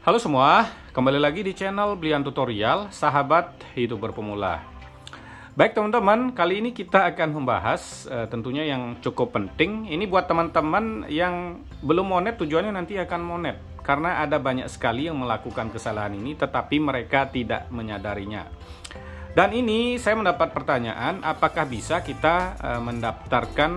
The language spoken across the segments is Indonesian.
Halo semua, kembali lagi di channel Blian Tutorial, sahabat YouTuber pemula. Baik teman-teman, kali ini kita akan membahas tentunya yang cukup penting. Ini buat teman-teman yang belum monet, tujuannya nanti akan monet. Karena ada banyak sekali yang melakukan kesalahan ini, tetapi mereka tidak menyadarinya. Dan ini saya mendapat pertanyaan, apakah bisa kita mendaftarkan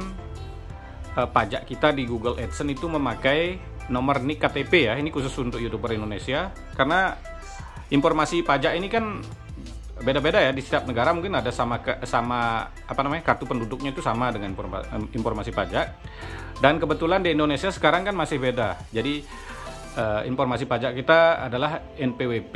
pajak kita di Google AdSense itu memakai nomor NIK KTP ya. Ini khusus untuk YouTuber Indonesia, karena informasi pajak ini kan beda-beda ya di setiap negara. Mungkin ada sama kartu penduduknya itu sama dengan informasi pajak, dan kebetulan di Indonesia sekarang kan masih beda. Jadi informasi pajak kita adalah NPWP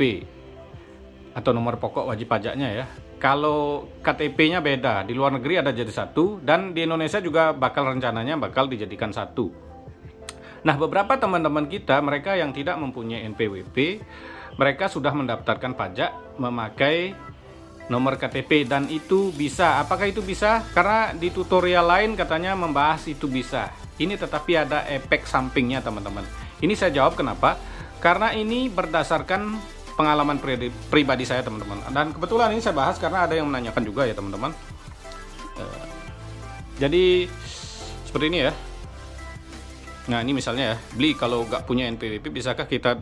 atau nomor pokok wajib pajaknya ya. Kalau KTP-nya beda, di luar negeri ada jadi satu, dan di Indonesia juga rencananya bakal dijadikan satu. Nah, beberapa teman-teman kita, mereka yang tidak mempunyai NPWP, mereka sudah mendaftarkan pajak memakai nomor KTP, dan itu bisa. Apakah itu bisa? Karena di tutorial lain katanya membahas itu bisa. Ini tetapi ada efek sampingnya teman-teman. Ini saya jawab kenapa? Karena ini berdasarkan pengalaman pribadi saya teman-teman. Dan kebetulan ini saya bahas karena ada yang menanyakan juga ya teman-teman. Jadi seperti ini ya. Nah ini misalnya ya, beli kalau nggak punya NPWP, bisakah kita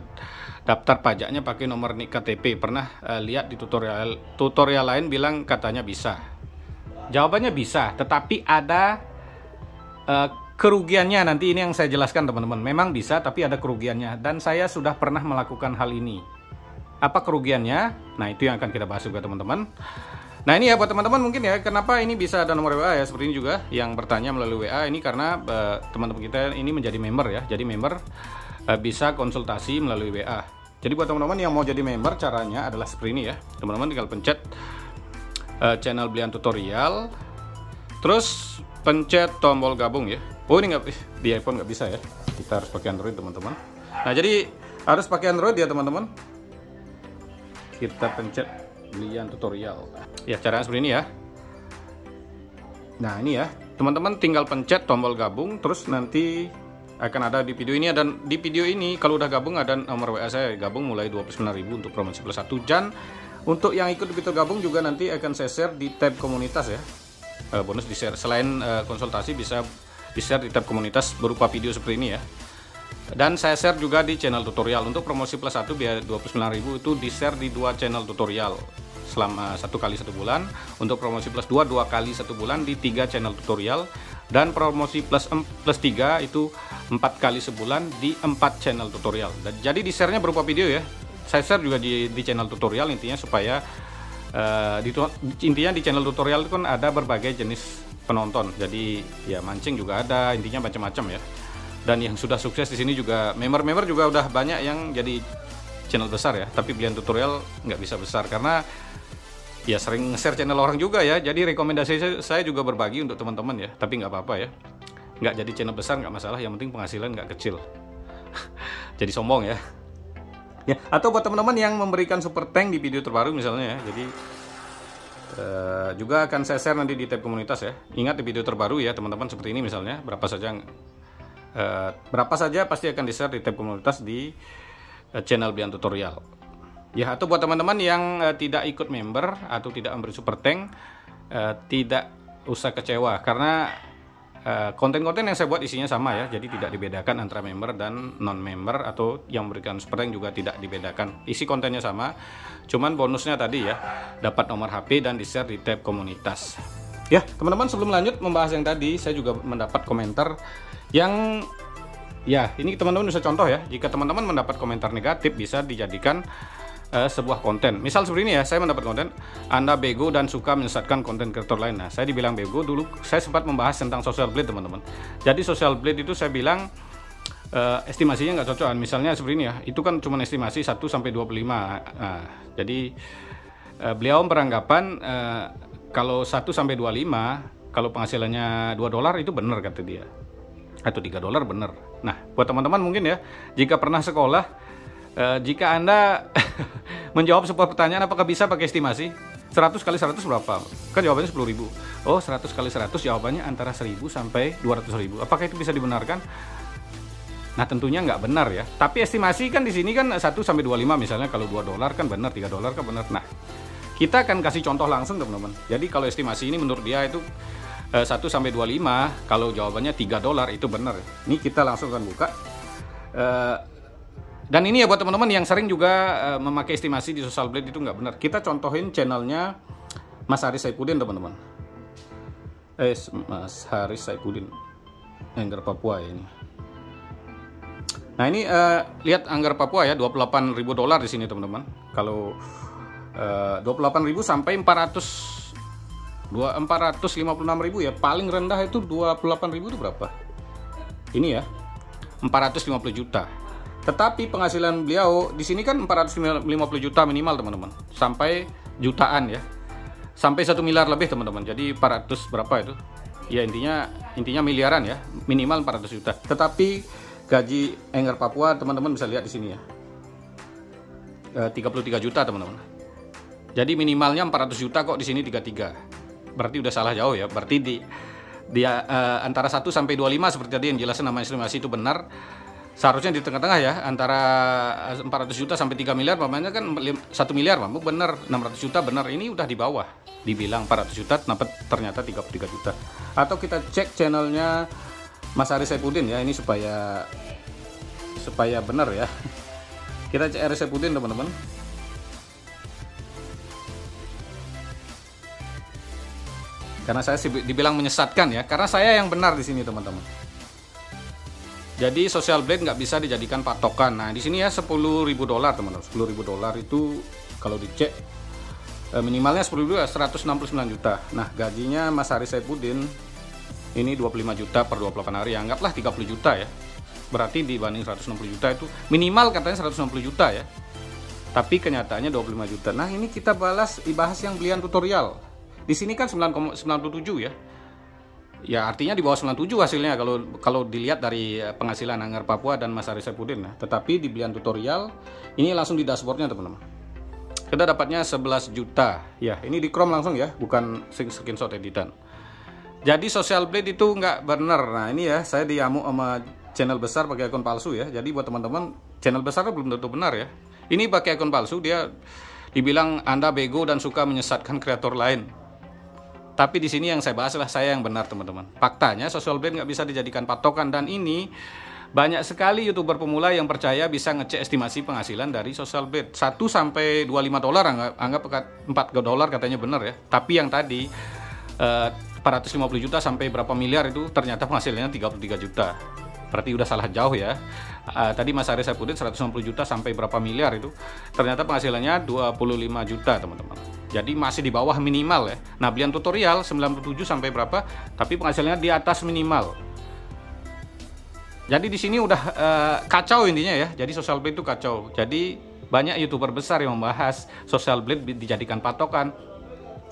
daftar pajaknya pakai nomor NIK KTP? Pernah lihat di tutorial lain bilang katanya bisa. Jawabannya bisa, tetapi ada kerugiannya. Nanti ini yang saya jelaskan teman-teman. Memang bisa, tapi ada kerugiannya, dan saya sudah pernah melakukan hal ini. Apa kerugiannya? Nah itu yang akan kita bahas juga teman-teman. Nah ini ya buat teman-teman mungkin ya, kenapa ini bisa ada nomor WA ya, seperti ini juga yang bertanya melalui WA. Ini karena teman-teman kita ini menjadi member ya. Jadi member bisa konsultasi melalui WA. Jadi buat teman-teman yang mau jadi member, caranya adalah seperti ini ya. Teman-teman tinggal pencet channel Blian Tutorial, terus pencet tombol gabung ya. Oh ini nggak, di iPhone nggak bisa ya, kita harus pakai Android teman-teman. Nah jadi harus pakai Android ya teman-teman. Kita pencet Blian Tutorial. Ya caranya seperti ini ya. Nah ini ya teman-teman, tinggal pencet tombol gabung, terus nanti akan ada di video ini. Dan di video ini kalau udah gabung ada nomor WA saya, gabung mulai 29.000 untuk promosi plus 1. Dan untuk yang ikut begitu gabung juga nanti akan saya share di tab komunitas ya. Bonus di share, selain konsultasi bisa di share di tab komunitas berupa video seperti ini ya. Dan saya share juga di channel tutorial. Untuk promosi plus 1 biar 29.000 itu di share di 2 channel tutorial selama 1 kali 1 bulan. Untuk promosi plus 2 kali 1 bulan di 3 channel tutorial. Dan promosi plus 3 itu 4 kali sebulan di 4 channel tutorial. Dan jadi di share-nya berupa video ya. Saya share juga di channel tutorial, intinya supaya intinya di channel tutorial itu kan ada berbagai jenis penonton. Jadi ya mancing juga ada, intinya macam-macam ya. Dan yang sudah sukses di sini juga member-member juga udah banyak yang jadi channel besar ya. Tapi Blian Tutorial nggak bisa besar karena ya sering nge-share channel orang juga ya. Jadi rekomendasi saya juga berbagi untuk teman-teman ya. Tapi nggak apa-apa ya, nggak jadi channel besar nggak masalah, yang penting penghasilan nggak kecil. Jadi sombong ya. Ya, atau buat teman-teman yang memberikan super thank di video terbaru misalnya ya. Jadi juga akan saya share nanti di tab komunitas ya. Ingat di video terbaru ya teman-teman, seperti ini misalnya, berapa saja pasti akan di share di tab komunitas di channel Blian Tutorial ya. Atau buat teman-teman yang tidak ikut member atau tidak memberi super thank, tidak usah kecewa karena konten-konten yang saya buat isinya sama ya. Jadi tidak dibedakan antara member dan non member, atau yang memberikan super thank juga tidak dibedakan, isi kontennya sama. Cuman bonusnya tadi ya, dapat nomor HP dan di share di tab komunitas ya. Teman-teman, sebelum lanjut membahas yang tadi, saya juga mendapat komentar yang ya, ini teman-teman bisa contoh ya. Jika teman-teman mendapat komentar negatif, bisa dijadikan sebuah konten. Misal seperti ini ya, saya mendapat konten, Anda bego dan suka menyesatkan konten kreator lain. Nah, saya dibilang bego. Dulu saya sempat membahas tentang social blade teman-teman. Jadi social blade itu saya bilang estimasinya nggak cocokan. Misalnya seperti ini ya, itu kan cuma estimasi 1-25. Nah, jadi beliau beranggapan kalau 1-25, kalau penghasilannya $2 itu benar kata dia, atau $3 benar. Nah buat teman-teman mungkin ya, jika pernah sekolah, jika Anda menjawab sebuah pertanyaan, apakah bisa pakai estimasi 100 kali 100 berapa, kan jawabannya 10.000. Oh 100 kali 100 jawabannya antara 1.000 sampai 200.000. Apakah itu bisa dibenarkan? Nah tentunya nggak benar ya. Tapi estimasi kan di sini kan 1 sampai 25 misalnya, kalau $2 kan benar, $3 kan benar. Nah kita akan kasih contoh langsung teman-teman. Jadi kalau estimasi ini menurut dia itu 1 sampai 25, kalau jawabannya $3 itu benar. Ini kita langsung akan buka. Dan ini ya buat teman-teman yang sering juga memakai estimasi di Social Blade itu nggak benar. Kita contohin channelnya Mas Haris Saipudin teman-teman. Mas Haris Saipudin, Anggar Papua ya ini. Nah ini lihat Anggar Papua ya, $28.000 di sini teman-teman. Kalau 28.000 sampai 456.000 ya, paling rendah itu 28.000 itu berapa? Ini ya, 450 juta. Tetapi penghasilan beliau di sini kan 450 juta minimal teman-teman, sampai jutaan ya, sampai 1 miliar lebih teman-teman. Jadi 400 berapa itu? Ya intinya miliaran ya, minimal 400 juta. Tetapi gaji Anggar Papua teman-teman bisa lihat di sini ya, 33 juta teman-teman. Jadi minimalnya 400 juta kok, di sini 33. Berarti udah salah jauh ya. Berarti dia antara 1 sampai 25 seperti tadi yang jelasin nama estimasi itu benar. Seharusnya di tengah-tengah ya, antara 400 juta sampai 3 miliar, namanya kan 1 miliar, benar 600 juta benar. Ini udah di bawah, dibilang 400 juta, ternyata 33 juta. Atau kita cek channelnya Mas Haris Saipudin ya, ini supaya benar ya. Kita cek Haris Saipudin teman-teman. Karena saya dibilang menyesatkan ya, karena saya yang benar di sini teman-teman. Jadi Social Blade nggak bisa dijadikan patokan. Nah di sini ya $10.000 teman-teman. $10.000 itu kalau dicek minimalnya 10.000 169 juta. Nah gajinya Mas Haris Saipudin ini 25 juta per 28 hari. Anggaplah 30 juta ya. Berarti dibanding 160 juta itu minimal katanya 160 juta ya. Tapi kenyataannya 25 juta. Nah ini kita dibahas yang belian tutorial. Di sini kan 9,97 ya. Ya artinya di bawah 97 hasilnya kalau dilihat dari penghasilan Anggar Papua dan Mas Haris Saipudin ya. Tetapi di belian tutorial ini langsung di dashboardnya teman-teman. Kita dapatnya 11 juta. Ya ini di Chrome langsung ya, bukan screenshot editan. Jadi Social Blade itu nggak benar. Nah ini ya, saya diamuk sama channel besar pakai akun palsu ya. Jadi buat teman-teman, channel besar belum tentu benar ya. Ini pakai akun palsu, dia dibilang Anda bego dan suka menyesatkan kreator lain. Tapi di sini yang saya bahas adalah saya yang benar teman-teman. Faktanya Social Blade nggak bisa dijadikan patokan, dan ini banyak sekali YouTuber pemula yang percaya bisa ngecek estimasi penghasilan dari Social Blade 1 sampai $25, anggap $4 katanya benar ya. Tapi yang tadi 450 juta sampai berapa miliar itu ternyata penghasilannya 33 juta. Berarti udah salah jauh ya. Tadi Mas Haris Saipudin 160 juta sampai berapa miliar itu ternyata penghasilannya 25 juta teman-teman. Jadi masih di bawah minimal ya. Nah belian tutorial 97 sampai berapa, tapi penghasilannya di atas minimal. Jadi di sini udah kacau intinya ya. Jadi Social Blade itu kacau. Jadi banyak YouTuber besar yang membahas Social Blade dijadikan patokan.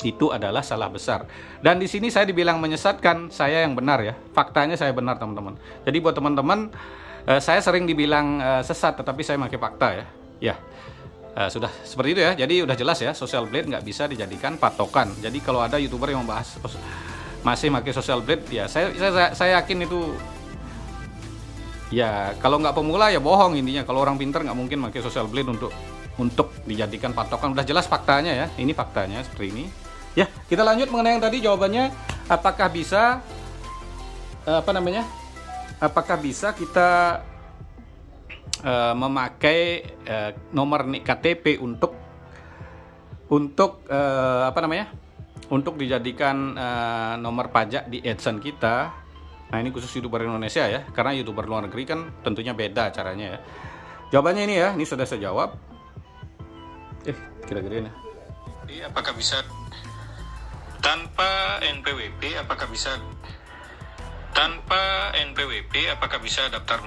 Itu adalah salah besar. Dan di sini saya dibilang menyesatkan, saya yang benar ya. Faktanya saya benar teman-teman. Jadi buat teman-teman, saya sering dibilang sesat, tetapi saya pakai fakta ya. Ya, sudah seperti itu ya. Jadi udah jelas ya, Social Blade nggak bisa dijadikan patokan. Jadi kalau ada YouTuber yang membahas masih pakai Social Blade, ya saya yakin itu ya kalau nggak pemula ya bohong intinya. Kalau orang pintar nggak mungkin pakai Social Blade untuk dijadikan patokan. Udah jelas faktanya ya. Ini faktanya seperti ini. Ya, kita lanjut mengenai yang tadi jawabannya, apakah bisa apakah bisa kita memakai nomor KTP untuk untuk dijadikan nomor pajak di AdSense kita. Nah, ini khusus YouTuber Indonesia ya, karena YouTuber luar negeri kan tentunya beda caranya ya. Jawabannya ini ya, ini sudah saya jawab. Kira-kira ini. Apakah bisa tanpa NPWP? Apakah bisa daftar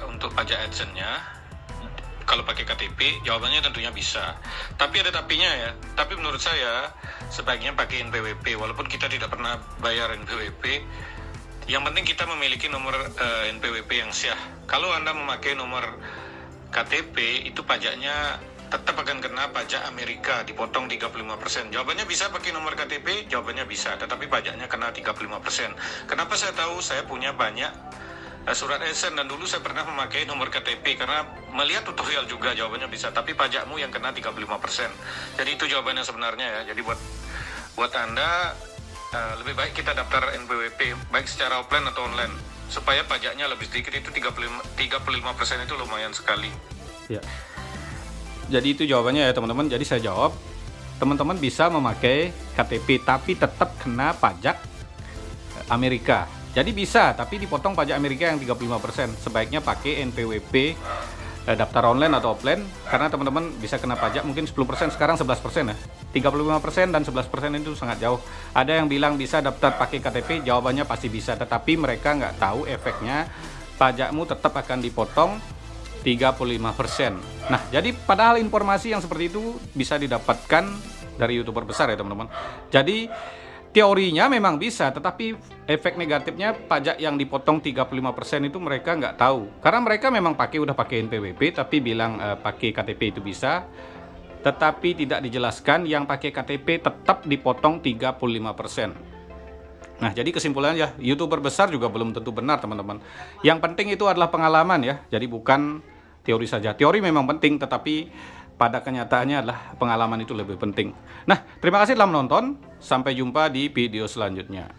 untuk pajak AdSense-nya? Kalau pakai KTP, jawabannya tentunya bisa. Tapi ada tapinya ya. Tapi menurut saya sebaiknya pakai NPWP, walaupun kita tidak pernah bayar NPWP. Yang penting kita memiliki nomor NPWP yang sah. Kalau Anda memakai nomor KTP, itu pajaknya tetap akan kena pajak Amerika, dipotong 35%. Jawabannya bisa pakai nomor KTP, jawabannya bisa, tetapi pajaknya kena 35%. Kenapa saya tahu? Saya punya banyak surat esen, dan dulu saya pernah memakai nomor KTP karena melihat tutorial juga jawabannya bisa, tapi pajakmu yang kena 35%. Jadi itu jawabannya sebenarnya ya. Jadi buat Anda lebih baik kita daftar NPWP baik secara offline atau online supaya pajaknya lebih sedikit. Itu 35% itu lumayan sekali. Ya. Jadi itu jawabannya ya teman-teman. Jadi saya jawab, teman-teman bisa memakai KTP tapi tetap kena pajak Amerika. Jadi bisa, tapi dipotong pajak Amerika yang 35%. Sebaiknya pakai NPWP daftar online atau offline, karena teman-teman bisa kena pajak mungkin 10%, sekarang 11% ya. 35% dan 11% itu sangat jauh. Ada yang bilang bisa daftar pakai KTP, jawabannya pasti bisa, tetapi mereka nggak tahu efeknya pajakmu tetap akan dipotong 35%. Nah, jadi padahal informasi yang seperti itu bisa didapatkan dari YouTuber besar ya teman-teman. Jadi teorinya memang bisa, tetapi efek negatifnya pajak yang dipotong 35% itu mereka nggak tahu. Karena mereka memang udah pakai NPWP, tapi bilang pakai KTP itu bisa, tetapi tidak dijelaskan yang pakai KTP tetap dipotong 35%. Nah, jadi kesimpulannya ya, YouTuber besar juga belum tentu benar teman-teman. Yang penting itu adalah pengalaman ya, jadi bukan teori saja. Teori memang penting, tetapi pada kenyataannya adalah pengalaman itu lebih penting. Nah, terima kasih telah menonton. Sampai jumpa di video selanjutnya.